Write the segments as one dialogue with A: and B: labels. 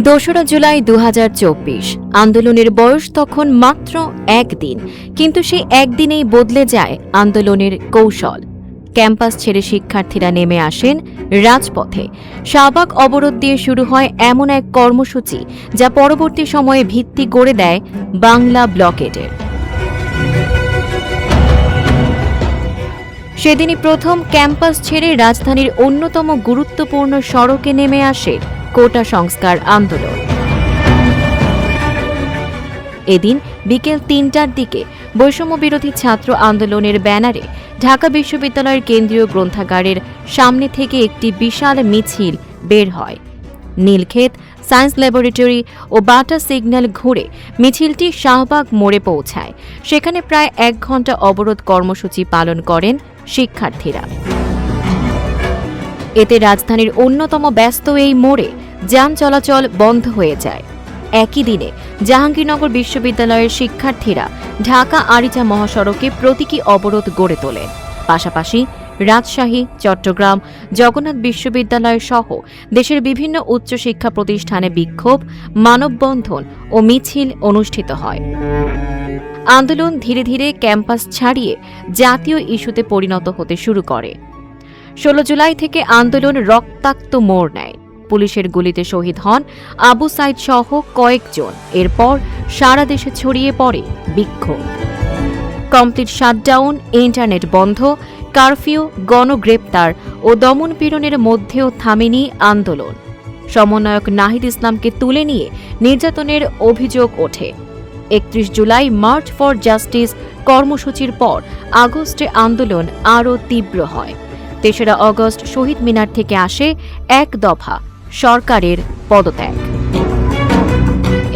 A: ২রা জুলাই ২০২৪ আন্দোলনের বয়স তখন মাত্র একদিন, কিন্তু সেই একদিনেই বদলে যায় আন্দোলনের কৌশল। ক্যাম্পাস ছেড়ে শিক্ষার্থীরা নেমে আসেন রাজপথে। শাহবাগ অবরোধ দিয়ে শুরু হয় এমন এক কর্মসূচি যা পরবর্তী সময়ে ভিত্তি গড়ে দেয় বাংলা ব্লকেডের। সেদিনই প্রথম ক্যাম্পাস ছেড়ে রাজধানীর অন্যতম গুরুত্বপূর্ণ সড়কে নেমে আসে কোটা সংস্কার আন্দোলন। এদিন বিকেল ৩টার দিকে বৈষম্য বিরোধী ছাত্র আন্দোলনের ব্যানারে ঢাকা বিশ্ববিদ্যালয়ের কেন্দ্রীয় গ্রন্থাগারের সামনে থেকে একটি বিশাল মিছিল বের হয়। নীলক্ষেত, সায়েন্স ল্যাবরেটরি ও বাটা সিগন্যাল ঘুরে মিছিলটি শাহবাগ মোড়ে পৌঁছায়। সেখানে প্রায় ১ ঘণ্টা অবরোধ কর্মসূচি পালন করেন শিক্ষার্থীরা। এতে রাজধানীর অন্যতম ব্যস্ত এই মোড়ে যান চলাচল বন্ধ হয়ে যায়। একই দিনে জাহাঙ্গীরনগর বিশ্ববিদ্যালয়ের শিক্ষার্থীরা ঢাকা আরিচা মহাসড়কে প্রতীকী অবরোধ গড়ে তোলেন। পাশাপাশি রাজশাহী, চট্টগ্রাম, জগন্নাথ বিশ্ববিদ্যালয় সহ দেশের বিভিন্ন উচ্চশিক্ষা প্রতিষ্ঠানে বিক্ষোভ, মানববন্ধন ও মিছিল অনুষ্ঠিত হয়। আন্দোলন ধীরে ধীরে ক্যাম্পাস ছাড়িয়ে জাতীয় ইস্যুতে পরিণত হতে শুরু করে। ১৬ জুলাই থেকে আন্দোলন রক্তাক্ত মোড় নেয়। পুলিশের গুলিতে শহীদ হন আবু সাইদ সহ কয়েকজন। এরপর সারা দেশে ছড়িয়ে পড়ে বিক্ষোভ। কমপ্লিট শাটডাউন, ইন্টারনেট বন্ধ, কারফিউ, গণগ্রেপ্তার ও দমনপীড়নের মধ্যেও থামেনি আন্দোলন। সমন্বয়ক নাহিদ ইসলামকে তুলে নিয়ে নির্যাতনের অভিযোগ ওঠে। ৩১ জুলাই মার্চ ফর জাস্টিস কর্মসূচির পর আগস্টে আন্দোলন আরও তীব্র হয়। ৩রা অগস্ট শহীদ মিনার থেকে আসে এক দফা সরকারের পদত্যাগ।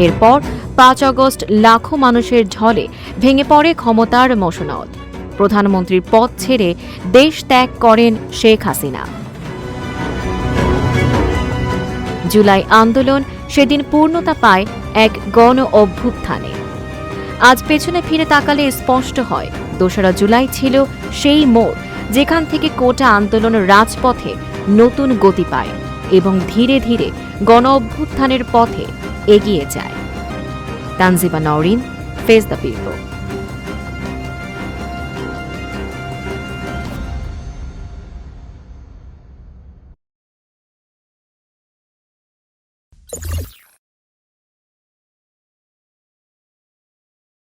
A: এরপর ৫ আগস্ট লাখো মানুষের ঢলে ভেঙে পড়ে ক্ষমতার মসনদ। প্রধানমন্ত্রীর পদ ছেড়ে দেশ ত্যাগ করেন শেখ হাসিনা। জুলাই আন্দোলন সেদিন পূর্ণতা পায় এক গণ অভ্যুত্থানে। আজ পেছনে ফিরে তাকালে স্পষ্ট হয় ২রা জুলাই ছিল সেই মোড় যেখান থেকে কোটা আন্দোলন রাজপথে নতুন গতি পায় এবং ধীরে ধীরে গণ অভ্যুত্থানের পথে এগিয়ে যায়। Tanjima Nowrin, face the people.